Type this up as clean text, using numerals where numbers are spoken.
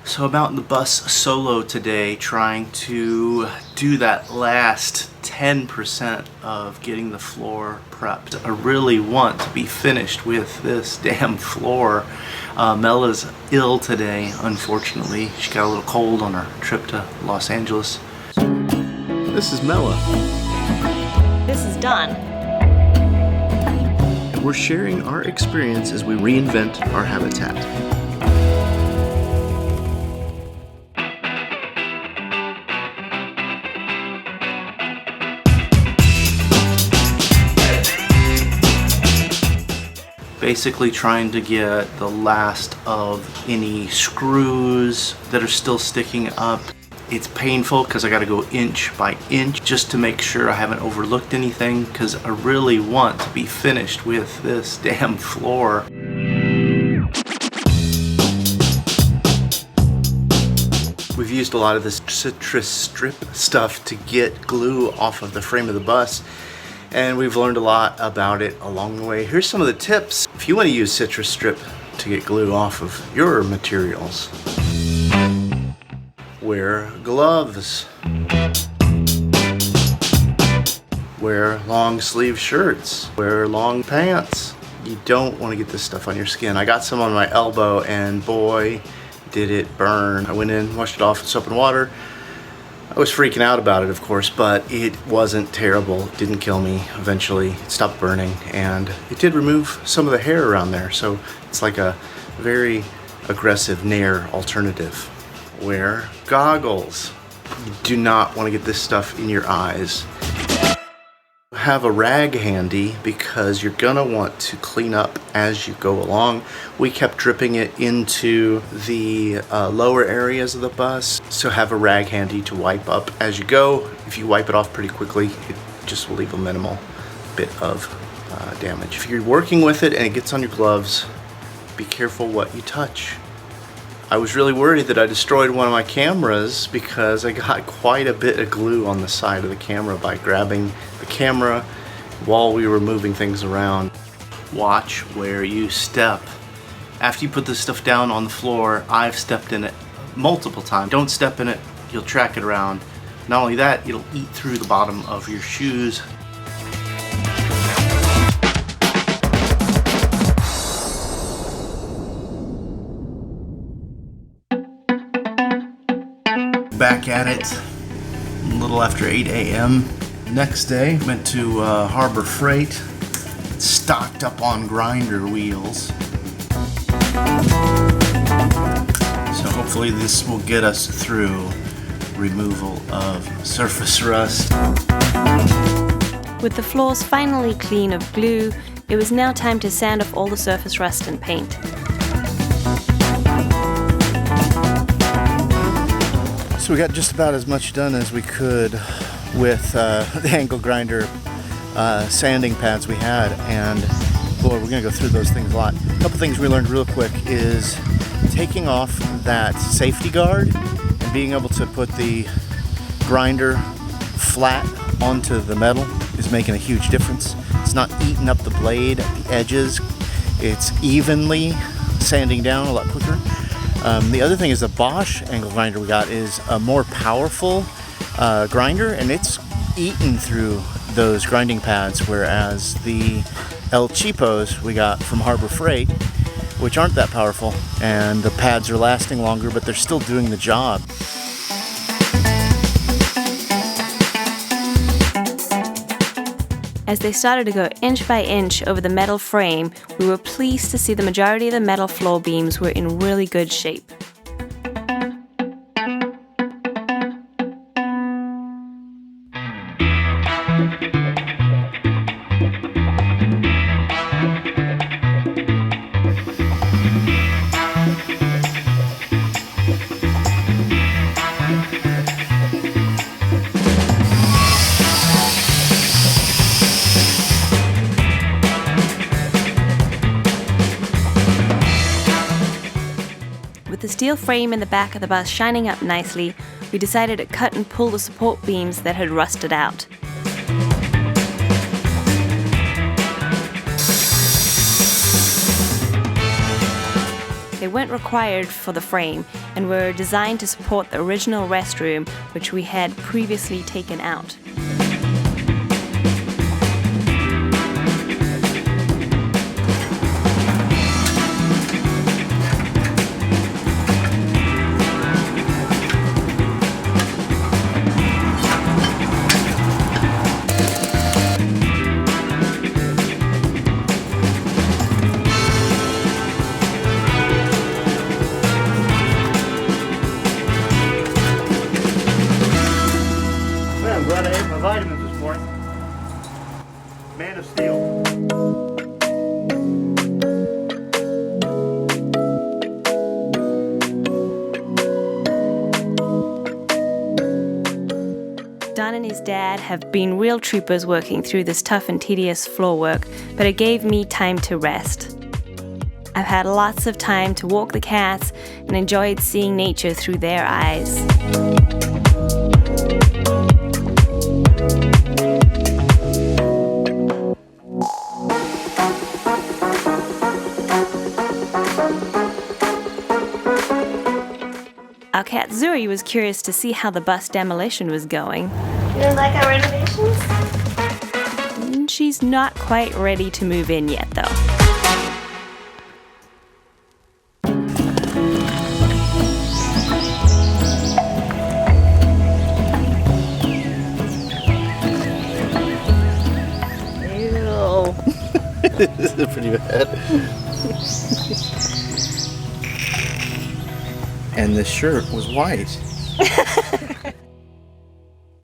So I'm out in the bus solo today trying to do that last 10% of getting the floor prepped. I really want to be finished with this damn floor. Mella's ill today, unfortunately. She got a little cold on her trip to Los Angeles. This is Mella. This is Don. And we're sharing our experience as we reinvent our habitat. Basically trying to get the last of any screws that are still sticking up. It's painful because I got to go inch by inch just to make sure I haven't overlooked anything, because I really want to be finished with this damn floor. We've used a lot of this citrus strip stuff to get glue off of the frame of the bus, and we've learned a lot about it along the way. Here's some of the tips if you want to use citrus strip to get glue off of your materials. Wear gloves. Wear long sleeve shirts. Wear long pants. You don't want to get this stuff on your skin. I got some on my elbow and boy, did it burn. I went in, washed it off with soap and water. I was freaking out about it, of course, but it wasn't terrible. It didn't kill me. Eventually, it stopped burning, and it did remove some of the hair around there, so it's like a very aggressive Nair alternative. Wear goggles. You do not want to get this stuff in your eyes. Have a rag handy because you're gonna want to clean up as you go along. We kept dripping it into the lower areas of the bus, so have a rag handy to wipe up as you go. If you wipe it off pretty quickly, it just will leave a minimal bit of damage. If you're working with it and it gets on your gloves, be careful what you touch. I was really worried that I destroyed one of my cameras because I got quite a bit of glue on the side of the camera by grabbing the camera while we were moving things around. Watch where you step. After you put this stuff down on the floor, I've stepped in it multiple times. Don't step in it, you'll track it around. Not only that, it'll eat through the bottom of your shoes. Back at it a little after 8 a.m. Next day, went to Harbor Freight, stocked up on grinder wheels. So hopefully this will get us through removal of surface rust. With the floors finally clean of glue, it was now time to sand off all the surface rust and paint. So we got just about as much done as we could with the angle grinder sanding pads we had, and boy, we're gonna go through those things a lot. A couple things we learned real quick is taking off that safety guard and being able to put the grinder flat onto the metal is making a huge difference. It's not eating up the blade at the edges. It's evenly sanding down a lot quicker. The other thing is the Bosch angle grinder we got is a more powerful grinder, and it's eaten through those grinding pads, whereas the El Cheapos we got from Harbor Freight, which aren't that powerful, and the pads are lasting longer, but they're still doing the job. As they started to go inch by inch over the metal frame, we were pleased to see the majority of the metal floor beams were in really good shape. With the steel frame in the back of the bus shining up nicely, we decided to cut and pull the support beams that had rusted out. weren't required for the frame and were designed to support the original restroom, which we had previously taken out. I'm glad I ate my vitamins this morning. Man of Steel. Don and his dad have been real troopers working through this tough and tedious floor work, but it gave me time to rest. I've had lots of time to walk the cats and enjoyed seeing nature through their eyes. Our cat Zuri was curious to see how the bus demolition was going. You don't like our renovations? She's not quite ready to move in yet, though. Ew. This is pretty bad. And this shirt was white.